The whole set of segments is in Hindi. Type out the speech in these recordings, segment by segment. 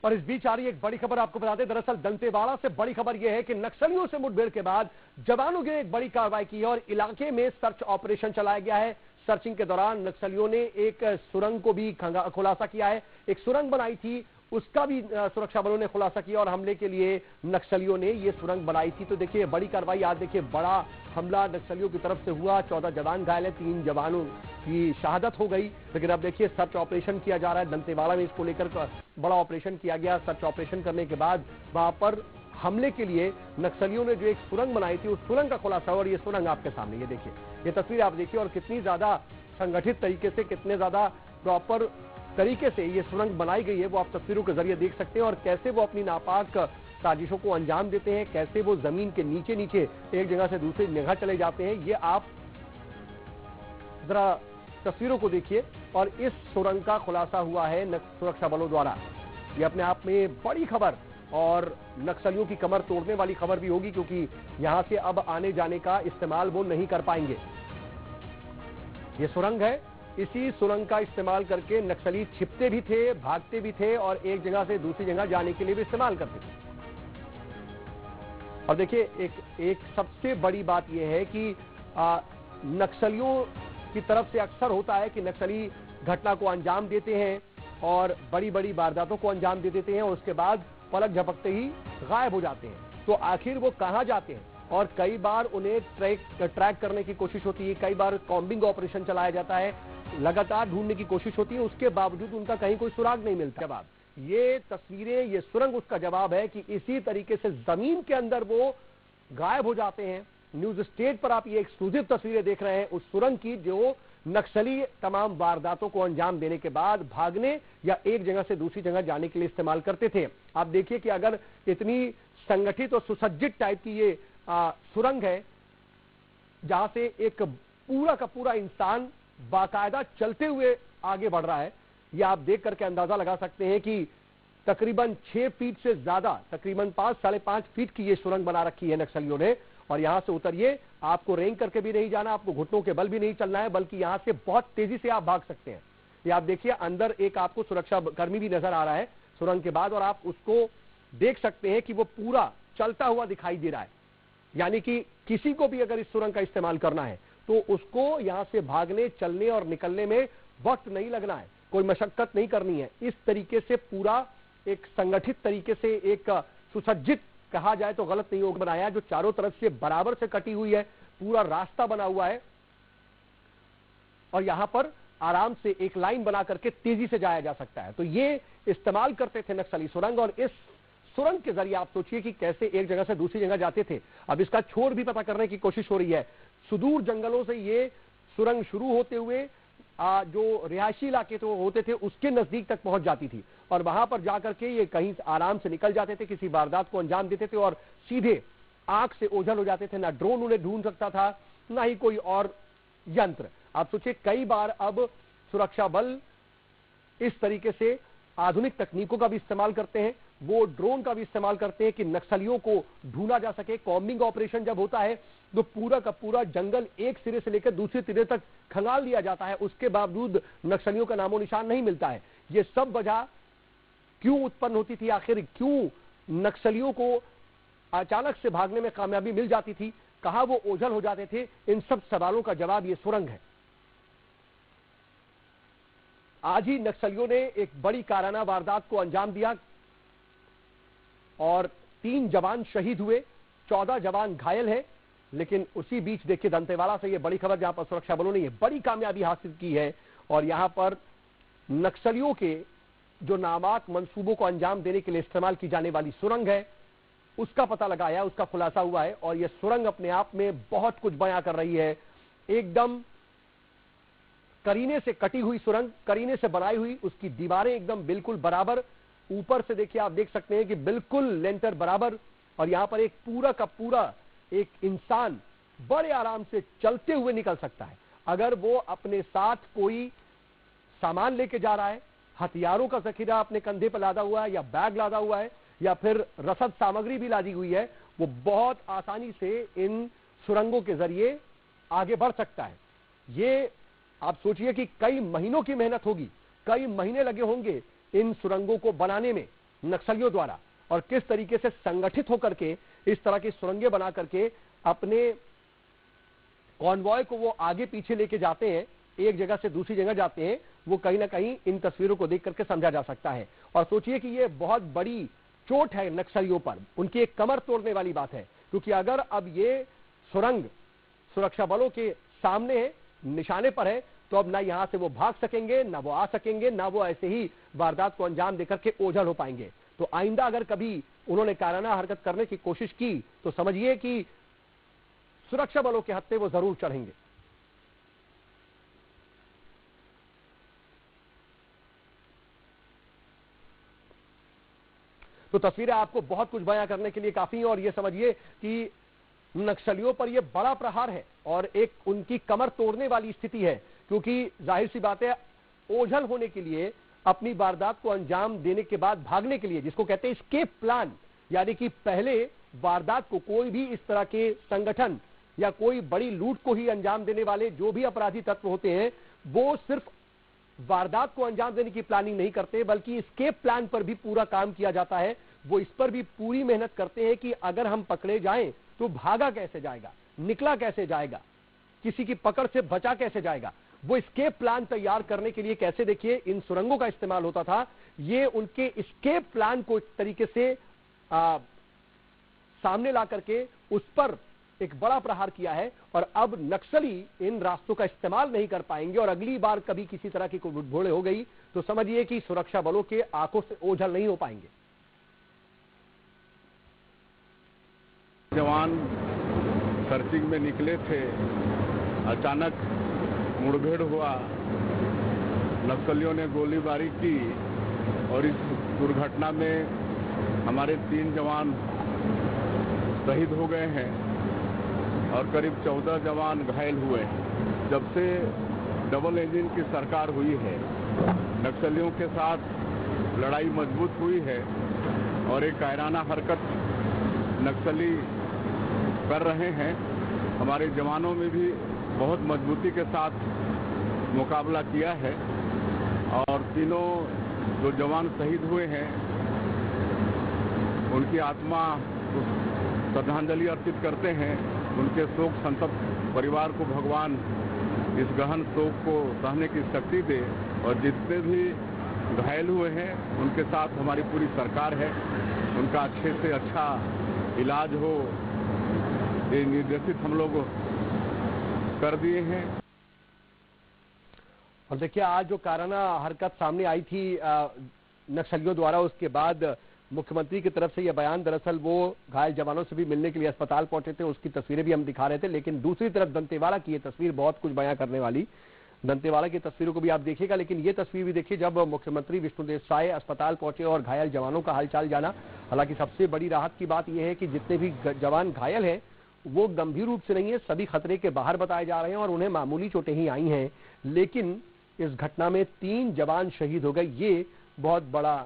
और इस बीच आ रही एक बड़ी खबर आपको बता दें, दरअसल दंतेवाड़ा से बड़ी खबर यह है कि नक्सलियों से मुठभेड़ के बाद जवानों ने एक बड़ी कार्रवाई की है और इलाके में सर्च ऑपरेशन चलाया गया है। सर्चिंग के दौरान नक्सलियों ने एक सुरंग को भी खुलासा किया है। एक सुरंग बनाई थी, उसका भी सुरक्षा बलों ने खुलासा किया और हमले के लिए नक्सलियों ने यह सुरंग बनाई थी। तो देखिए बड़ी कार्रवाई, आज देखिए बड़ा हमला नक्सलियों की तरफ से हुआ। 14 जवान घायल है, 3 जवानों की शहादत हो गई। लेकिन अब देखिए सर्च ऑपरेशन किया जा रहा है। दंतेवाड़ा में इसको लेकर बड़ा ऑपरेशन किया गया। सर्च ऑपरेशन करने के बाद वहां पर हमले के लिए नक्सलियों ने जो एक सुरंग बनाई थी, उस सुरंग का खुलासा। और ये सुरंग आपके सामने, ये देखिए, ये तस्वीर आप देखिए, और कितनी ज्यादा संगठित तरीके से, कितने ज्यादा प्रॉपर तरीके से ये सुरंग बनाई गई है, वो आप तस्वीरों के जरिए देख सकते हैं। और कैसे वो अपनी नापाक साजिशों को अंजाम देते हैं, कैसे वो जमीन के नीचे नीचे एक जगह से दूसरी जगह चले जाते हैं, ये आप जरा तस्वीरों को देखिए। और इस सुरंग का खुलासा हुआ है सुरक्षा बलों द्वारा। ये अपने आप में बड़ी खबर और नक्सलियों की कमर तोड़ने वाली खबर भी होगी, क्योंकि यहां से अब आने जाने का इस्तेमाल वो नहीं कर पाएंगे। ये सुरंग है, इसी सुरंग का इस्तेमाल करके नक्सली छिपते भी थे, भागते भी थे और एक जगह से दूसरी जगह जाने के लिए भी इस्तेमाल करते थे। और देखिए एक सबसे बड़ी बात यह है कि नक्सलियों की तरफ से अक्सर होता है कि नक्सली घटना को अंजाम देते हैं और बड़ी बड़ी वारदातों को अंजाम दे देते हैं और उसके बाद पलक झपकते ही गायब हो जाते हैं। तो आखिर वो कहां जाते हैं? और कई बार उन्हें ट्रैक करने की कोशिश होती है, कई बार कॉम्बिंग ऑपरेशन चलाया जाता है, लगातार ढूंढने की कोशिश होती है, उसके बावजूद उनका कहीं कोई सुराग नहीं मिलता। जवाब, ये तस्वीरें, ये सुरंग उसका जवाब है कि इसी तरीके से जमीन के अंदर वो गायब हो जाते हैं। न्यूज स्टेट पर आप ये एक्सक्लूसिव तस्वीरें देख रहे हैं उस सुरंग की, जो नक्सली तमाम वारदातों को अंजाम देने के बाद भागने या एक जगह से दूसरी जगह जाने के लिए इस्तेमाल करते थे। आप देखिए कि अगर इतनी संगठित और सुसज्जित टाइप की ये सुरंग है, जहां से एक पूरा का पूरा इंसान बाकायदा चलते हुए आगे बढ़ रहा है, ये आप देख करके अंदाजा लगा सकते हैं कि तकरीबन 6 फीट से ज्यादा, तकरीबन 5-5.5 फीट की ये सुरंग बना रखी है नक्सलियों ने। और यहां से उतरिए, आपको रेंग करके भी नहीं जाना, आपको घुटनों के बल भी नहीं चलना है, बल्कि यहां से बहुत तेजी से आप भाग सकते हैं। ये आप देखिए, अंदर एक आपको सुरक्षा कर्मी भी नजर आ रहा है सुरंग के बाद, और आप उसको देख सकते हैं कि वो पूरा चलता हुआ दिखाई दे रहा है। यानी कि किसी को भी अगर इस सुरंग का इस्तेमाल करना है तो उसको यहां से भागने, चलने और निकलने में वक्त नहीं लगना है, कोई मशक्कत नहीं करनी है। इस तरीके से पूरा एक संगठित तरीके से, एक सुसज्जित कहा जाए तो गलत नहीं होगा, बनाया, जो चारों तरफ से बराबर से कटी हुई है, पूरा रास्ता बना हुआ है और यहां पर आराम से एक लाइन बना करके तेजी से जाया जा सकता है। तो ये इस्तेमाल करते थे नक्सली सुरंग, और इस सुरंग के जरिए आप सोचिए कि कैसे एक जगह से दूसरी जगह जाते थे। अब इसका छोर भी पता करने की कोशिश हो रही है। सुदूर जंगलों से ये सुरंग शुरू होते हुए जो रिहायशी इलाके तो होते थे उसके नजदीक तक पहुंच जाती थी, और वहां पर जाकर के ये कहीं आराम से निकल जाते थे, किसी वारदात को अंजाम देते थे और सीधे आंख से ओझल हो जाते थे। ना ड्रोन उन्हें ढूंढ सकता था, ना ही कोई और यंत्र। आप सोचिए, कई बार अब सुरक्षा बल इस तरीके से आधुनिक तकनीकों का भी इस्तेमाल करते हैं, वो ड्रोन का भी इस्तेमाल करते हैं कि नक्सलियों को ढूंढा जा सके। कॉम्बिंग ऑपरेशन जब होता है तो पूरा का पूरा जंगल एक सिरे से लेकर दूसरे सिरे तक खंगाल लिया जाता है, उसके बावजूद नक्सलियों का नामो निशान नहीं मिलता है। ये सब वजह क्यों उत्पन्न होती थी? आखिर क्यों नक्सलियों को अचानक से भागने में कामयाबी मिल जाती थी? कहां वो ओझल हो जाते थे? इन सब सवालों का जवाब ये सुरंग है। आज ही नक्सलियों ने एक बड़ी काराना वारदात को अंजाम दिया और 3 जवान शहीद हुए, 14 जवान घायल हैं। लेकिन उसी बीच देखिए दंतेवाड़ा से ये बड़ी खबर, जहां पर सुरक्षा बलों ने ये बड़ी कामयाबी हासिल की है और यहां पर नक्सलियों के जो नापाक मंसूबों को अंजाम देने के लिए इस्तेमाल की जाने वाली सुरंग है, उसका पता लगाया, उसका खुलासा हुआ है। और यह सुरंग अपने आप में बहुत कुछ बयां कर रही है। एकदम करीने से कटी हुई सुरंग, करीने से बनाई हुई, उसकी दीवारें एकदम बिल्कुल बराबर, ऊपर से देखिए आप देख सकते हैं कि बिल्कुल लेंटर बराबर, और यहां पर एक पूरा का पूरा एक इंसान बड़े आराम से चलते हुए निकल सकता है। अगर वो अपने साथ कोई सामान लेके जा रहा है, हथियारों का जखीरा अपने कंधे पर लादा हुआ है, या बैग लादा हुआ है, या फिर रसद सामग्री भी लादी हुई है, वो बहुत आसानी से इन सुरंगों के जरिए आगे बढ़ सकता है। ये आप सोचिए कि कई महीनों की मेहनत होगी, कई महीने लगे होंगे इन सुरंगों को बनाने में, नक्सलियों द्वारा और किस तरीके से संगठित होकर के इस तरह की सुरंगें बना करके अपने कॉन्वॉय को वो आगे पीछे लेके जाते हैं, एक जगह से दूसरी जगह जाते हैं, वो कहीं ना कहीं इन तस्वीरों को देख करके समझा जा सकता है। और सोचिए कि ये बहुत बड़ी चोट है नक्सलियों पर, उनकी एक कमर तोड़ने वाली बात है, क्योंकि अगर अब ये सुरंग सुरक्षा बलों के सामने है, निशाने पर है, तो अब ना यहां से वो भाग सकेंगे, ना वो आ सकेंगे, ना वो ऐसे ही वारदात को अंजाम देकर के ओझल हो पाएंगे। तो आइंदा अगर कभी उन्होंने कायराना हरकत करने की कोशिश की तो समझिए कि सुरक्षा बलों के हत्थे वो जरूर चढ़ेंगे। तो तस्वीरें आपको बहुत कुछ बयां करने के लिए काफी हैं और ये समझिए कि नक्सलियों पर यह बड़ा प्रहार है और एक उनकी कमर तोड़ने वाली स्थिति है, क्योंकि जाहिर सी बात है ओझल होने के लिए, अपनी वारदात को अंजाम देने के बाद भागने के लिए, जिसको कहते हैं एस्केप प्लान, यानी कि पहले वारदात को कोई भी इस तरह के संगठन या कोई बड़ी लूट को ही अंजाम देने वाले जो भी अपराधी तत्व होते हैं, वो सिर्फ वारदात को अंजाम देने की प्लानिंग नहीं करते बल्कि एस्केप प्लान पर भी पूरा काम किया जाता है। वो इस पर भी पूरी मेहनत करते हैं कि अगर हम पकड़े जाएं तो भागा कैसे जाएगा, निकला कैसे जाएगा, किसी की पकड़ से बचा कैसे जाएगा। वो एस्केप प्लान तैयार करने के लिए कैसे देखिए इन सुरंगों का इस्तेमाल होता था, ये उनके एस्केप प्लान को एक तरीके से सामने ला करके उस पर एक बड़ा प्रहार किया है और अब नक्सली इन रास्तों का इस्तेमाल नहीं कर पाएंगे और अगली बार कभी किसी तरह की कोई भोड़े हो गई तो समझिए कि सुरक्षा बलों के आंखों से ओझल नहीं हो पाएंगे। जवान सर्चिंग में निकले थे, अचानक मुठभेड़ हुआ, नक्सलियों ने गोलीबारी की और इस दुर्घटना में हमारे 3 जवान शहीद हो गए हैं और करीब 14 जवान घायल हुए हैं। जब से डबल इंजन की सरकार हुई है, नक्सलियों के साथ लड़ाई मजबूत हुई है और एक कायराना हरकत नक्सली कर रहे हैं। हमारे जवानों में भी बहुत मजबूती के साथ मुकाबला किया है और तीनों जो जवान शहीद हुए हैं उनकी आत्मा को श्रद्धांजलि अर्पित करते हैं। उनके शोक संतप्त परिवार को भगवान इस गहन शोक को सहने की शक्ति दे और जितने भी घायल हुए हैं उनके साथ हमारी पूरी सरकार है, उनका अच्छे से अच्छा इलाज हो, ये निर्देशित हम लोग कर दिए हैं। और देखिए आज जो कायराना हरकत सामने आई थी नक्सलियों द्वारा, उसके बाद मुख्यमंत्री की तरफ से यह बयान, दरअसल वो घायल जवानों से भी मिलने के लिए अस्पताल पहुंचे थे, उसकी तस्वीरें भी हम दिखा रहे थे। लेकिन दूसरी तरफ दंतेवाड़ा की ये तस्वीर बहुत कुछ बयां करने वाली, दंतेवाड़ा की तस्वीरों को भी आप देखिएगा। लेकिन ये तस्वीर भी देखिए जब मुख्यमंत्री विष्णुदेव साय अस्पताल पहुंचे और घायल जवानों का हालचाल जाना। हालांकि सबसे बड़ी राहत की बात यह है कि जितने भी जवान घायल हैं वो गंभीर रूप से नहीं है, सभी खतरे के बाहर बताए जा रहे हैं और उन्हें मामूली चोटें ही आई हैं। लेकिन इस घटना में 3 जवान शहीद हो गए, ये बहुत बड़ा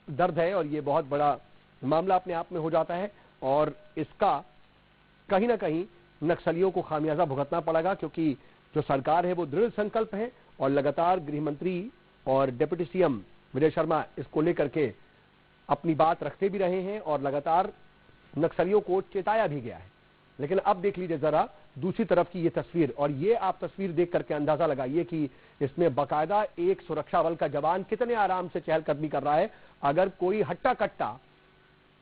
दर्द है और ये बहुत बड़ा मामला अपने आप में हो जाता है और इसका कहीं ना कहीं नक्सलियों को खामियाजा भुगतना पड़ेगा, क्योंकि जो सरकार है वो दृढ़ संकल्प है और लगातार गृह मंत्री और डिप्टी सीएम विजय शर्मा इसको लेकर के अपनी बात रखते भी रहे हैं और लगातार नक्सलियों को चेताया भी गया है। लेकिन अब देख लीजिए जरा दूसरी तरफ की ये तस्वीर, और ये आप तस्वीर देख करके अंदाजा लगाइए कि इसमें बाकायदा एक सुरक्षा बल का जवान कितने आराम से चहलकदमी कर रहा है। अगर कोई हट्टा कट्टा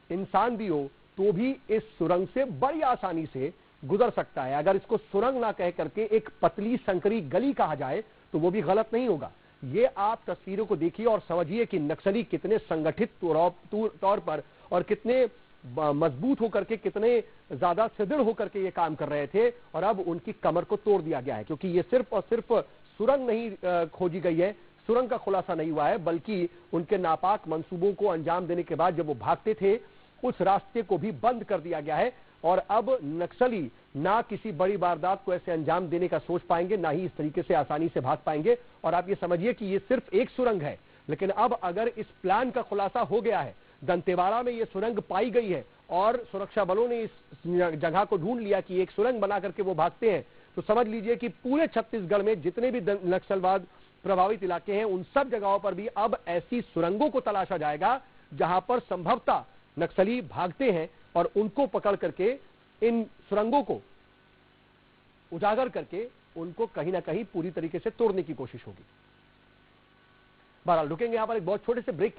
इंसान भी हो तो भी इस सुरंग से बड़ी आसानी से गुजर सकता है। अगर इसको सुरंग ना कह करके एक पतली संकरी गली कहा जाए तो वो भी गलत नहीं होगा। ये आप तस्वीरों को देखिए और समझिए कि नक्सली कितने संगठित तौर पर और कितने मजबूत होकर के, कितने ज्यादा सुदृढ़ होकर के ये काम कर रहे थे और अब उनकी कमर को तोड़ दिया गया है। क्योंकि ये सिर्फ और सिर्फ सुरंग नहीं खोजी गई है, सुरंग का खुलासा नहीं हुआ है, बल्कि उनके नापाक मंसूबों को अंजाम देने के बाद जब वो भागते थे उस रास्ते को भी बंद कर दिया गया है। और अब नक्सली ना किसी बड़ी वारदात को ऐसे अंजाम देने का सोच पाएंगे, ना ही इस तरीके से आसानी से भाग पाएंगे। और आप ये समझिए कि ये सिर्फ एक सुरंग है, लेकिन अब अगर इस प्लान का खुलासा हो गया है, दंतेवाड़ा में ये सुरंग पाई गई है और सुरक्षा बलों ने इस जगह को ढूंढ लिया कि एक सुरंग बना करके वो भागते हैं, तो समझ लीजिए कि पूरे छत्तीसगढ़ में जितने भी नक्सलवाद प्रभावित इलाके हैं उन सब जगहों पर भी अब ऐसी सुरंगों को तलाशा जाएगा जहां पर संभवतः नक्सली भागते हैं और उनको पकड़ करके इन सुरंगों को उजागर करके उनको कहीं ना कहीं पूरी तरीके से तोड़ने की कोशिश होगी। बहरहाल रुकेंगे यहां पर एक बहुत छोटे से ब्रेक